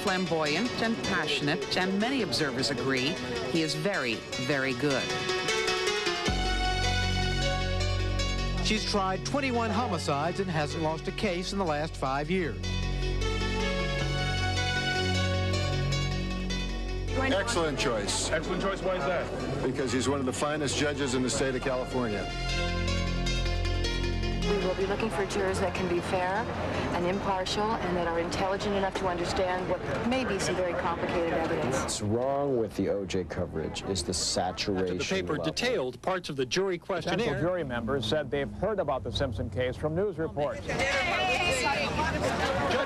flamboyant and passionate, and many observers agree he is very, very good. She's tried 21 homicides and hasn't lost a case in the last 5 years. Excellent choice. Excellent choice. Why is that? Because he's one of the finest judges in the state of California. We will be looking for jurors that can be fair and impartial and that are intelligent enough to understand what may be some very complicated evidence. What's wrong with the O.J. coverage is the saturation The paper level. detailed parts of the jury questionnaire. Potential jury members said they've heard about the Simpson case from news reports. Judge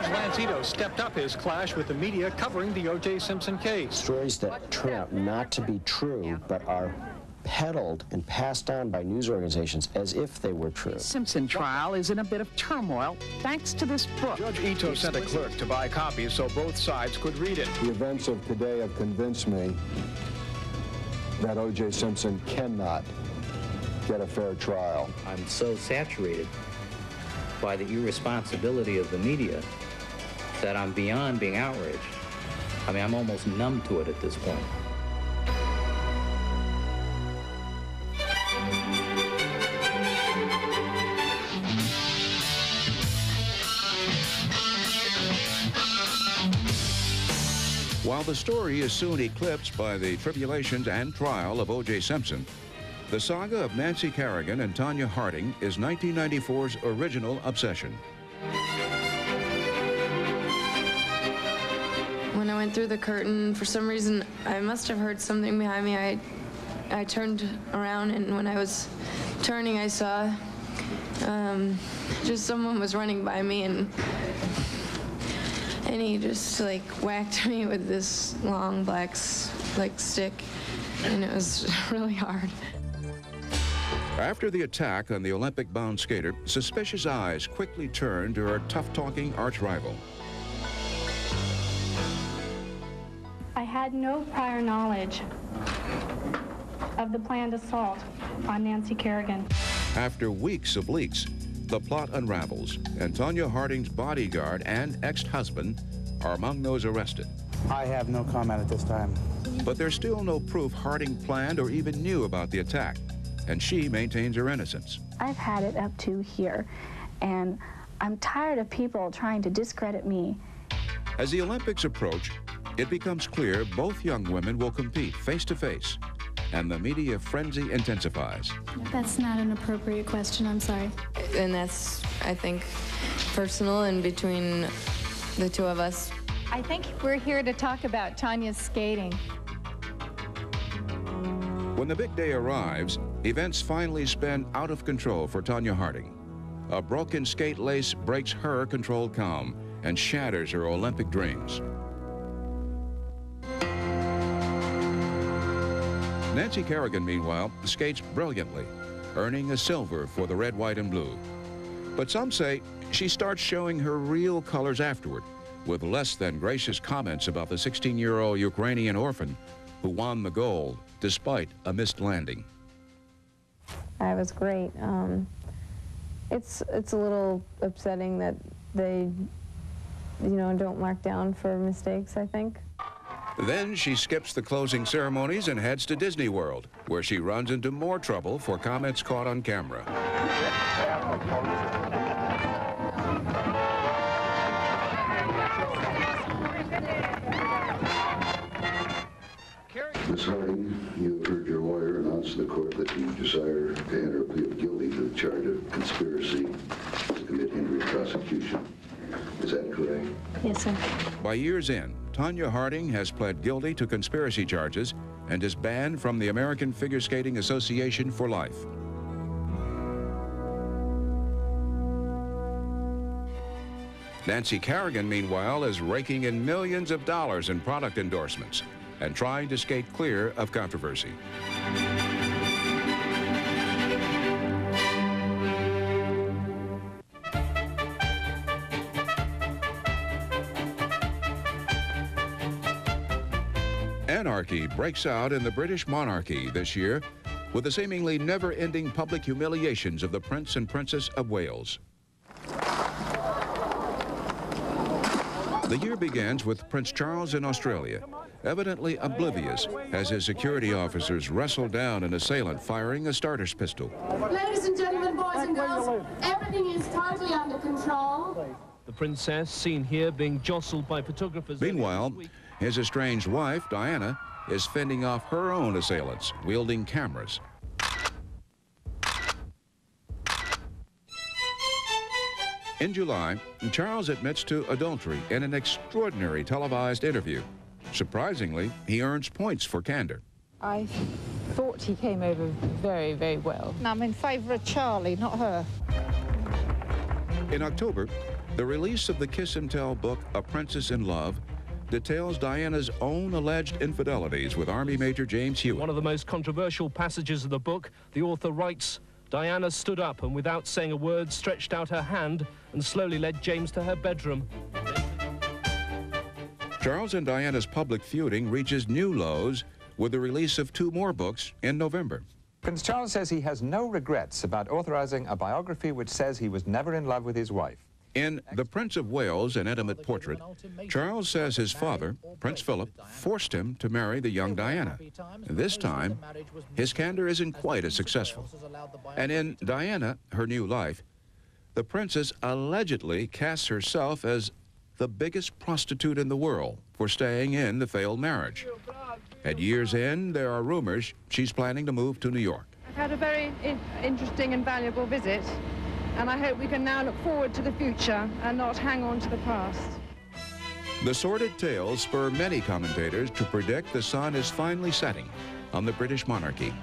Lance Ito stepped up his clash with the media covering the O.J. Simpson case. Stories that turn out not to be true but are peddled and passed on by news organizations as if they were true. The Simpson trial is in a bit of turmoil thanks to this book. Judge Ito sent a clerk to buy copies so both sides could read it. The events of today have convinced me that O.J. Simpson cannot get a fair trial. I'm so saturated by the irresponsibility of the media that I'm beyond being outraged. I mean, I'm almost numb to it at this point. While the story is soon eclipsed by the tribulations and trial of O.J. Simpson, the saga of Nancy Kerrigan and Tonya Harding is 1994's original obsession. When I went through the curtain, for some reason, I must have heard something behind me. I turned around, and when I was turning, I saw just someone was running by me, and he just like whacked me with this long black stick, and it was really hard. After the attack on the Olympic-bound skater, suspicious eyes quickly turned to her tough-talking arch-rival. I had no prior knowledge of the planned assault on Nancy Kerrigan. After weeks of leaks, the plot unravels, and Tonya Harding's bodyguard and ex-husband are among those arrested. I have no comment at this time. But there's still no proof Harding planned or even knew about the attack, and she maintains her innocence. I've had it up to here, and I'm tired of people trying to discredit me. As the Olympics approach, it becomes clear both young women will compete face-to-face, and the media frenzy intensifies. That's not an appropriate question, I'm sorry. And that's, I think, personal and between the two of us. I think we're here to talk about Tonya's skating. When the big day arrives, events finally spin out of control for Tonya Harding. A broken skate lace breaks her controlled calm and shatters her Olympic dreams. Nancy Kerrigan, meanwhile, skates brilliantly, earning a silver for the red, white, and blue. But some say she starts showing her real colors afterward, with less than gracious comments about the 16-year-old Ukrainian orphan who won the gold despite a missed landing. I was great. It's a little upsetting that they, don't mark down for mistakes, I think. Then she skips the closing ceremonies and heads to Disney World, where she runs into more trouble for comments caught on camera. Ms. Harding, you have heard your lawyer announce to the court that you desire to enter a plea of guilty to the charge of conspiracy to commit injury prosecution. Is that correct? Yes, sir. By year's end, Tonya Harding has pled guilty to conspiracy charges and is banned from the American Figure Skating Association for life. Nancy Kerrigan, meanwhile, is raking in millions of dollars in product endorsements and trying to skate clear of controversy. Anarchy breaks out in the British monarchy this year with the seemingly never-ending public humiliations of the Prince and Princess of Wales. The year begins with Prince Charles in Australia, evidently oblivious as his security officers wrestle down an assailant firing a starter's pistol. Ladies and gentlemen, boys and girls, everything is totally under control. The princess seen here being jostled by photographers. Meanwhile, his estranged wife, Diana, is fending off her own assailants, wielding cameras. In July, Charles admits to adultery in an extraordinary televised interview. Surprisingly, he earns points for candor. I thought he came over very, very well. I'm in favor of Charlie, not her. In October, the release of the Kiss and Tell book, A Princess in Love, details Diana's own alleged infidelities with Army Major James Hewitt. One of the most controversial passages of the book, the author writes, Diana stood up and without saying a word stretched out her hand and slowly led James to her bedroom. Charles and Diana's public feuding reaches new lows with the release of 2 more books in November. Prince Charles says he has no regrets about authorizing a biography which says he was never in love with his wife. In The Prince of Wales, an intimate portrait, Charles says his father, Prince Philip, forced him to marry the young Diana. This time, his candor isn't quite as successful. And in Diana, Her New Life, the princess allegedly casts herself as the biggest prostitute in the world for staying in the failed marriage. At year's end, there are rumors she's planning to move to New York. I've had a very interesting and valuable visit, and I hope we can now look forward to the future and not hang on to the past. The sordid tales spur many commentators to predict the sun is finally setting on the British monarchy.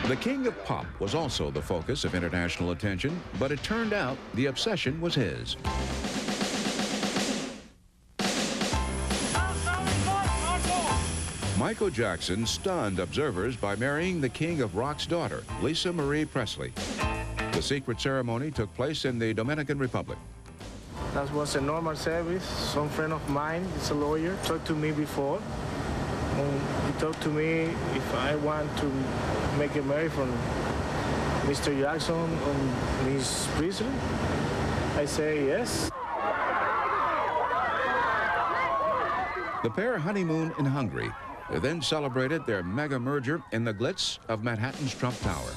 The King of Pop was also the focus of international attention, but it turned out the obsession was his. Michael Jackson stunned observers by marrying the King of Rock's daughter, Lisa Marie Presley. The secret ceremony took place in the Dominican Republic. That was a normal service. Some friend of mine, he's a lawyer, talked to me before. He talked to me if I want to make a marriage from Mr. Jackson or Miss Presley. I say yes. The pair honeymooned in Hungary. They then celebrated their mega merger in the glitz of Manhattan's Trump Tower.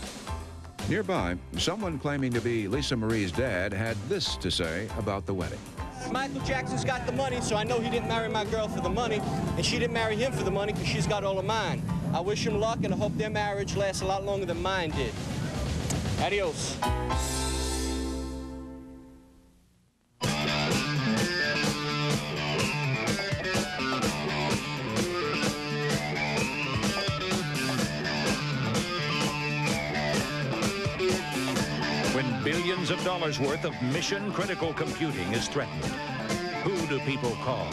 Nearby, someone claiming to be Lisa Marie's dad had this to say about the wedding. Michael Jackson's got the money, so I know he didn't marry my girl for the money, and she didn't marry him for the money because she's got all of mine. I wish him luck, and I hope their marriage lasts a lot longer than mine did. Adios. When billions of dollars worth of mission-critical computing is threatened, who do people call?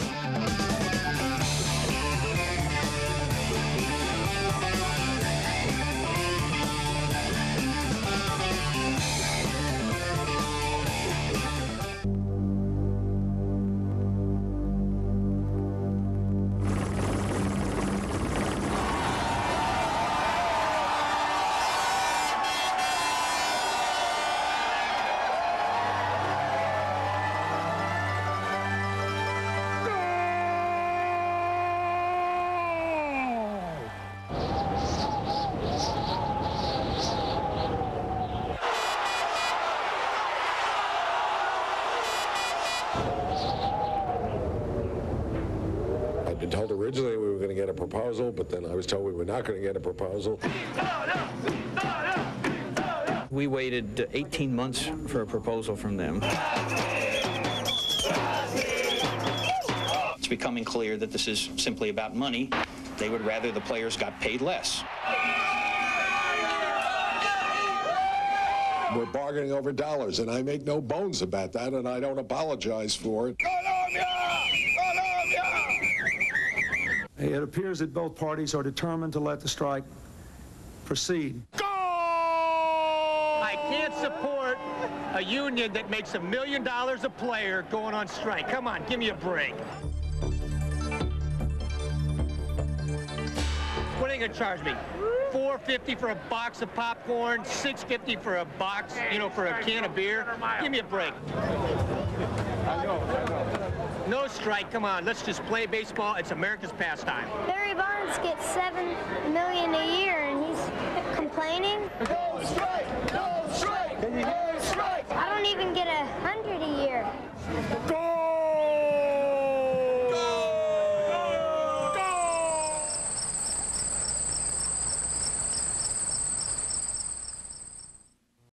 I'd been told originally we were going to get a proposal, but then I was told we were not going to get a proposal. We waited 18 months for a proposal from them. It's becoming clear that this is simply about money. They would rather the players got paid less. We're bargaining over dollars, and I make no bones about that, and I don't apologize for it. It appears that both parties are determined to let the strike proceed. I can't support a union that makes $1 million a player going on strike. Come on, give me a break. What are they going to charge me? $4.50 for a box of popcorn, $6.50 for a box, you know, for a can of beer. Give me a break. I know. No strike, come on, let's just play baseball. It's America's pastime. Barry Bonds gets $7 million a year and he's complaining. No strike! No strike! No strike! I don't even get $100.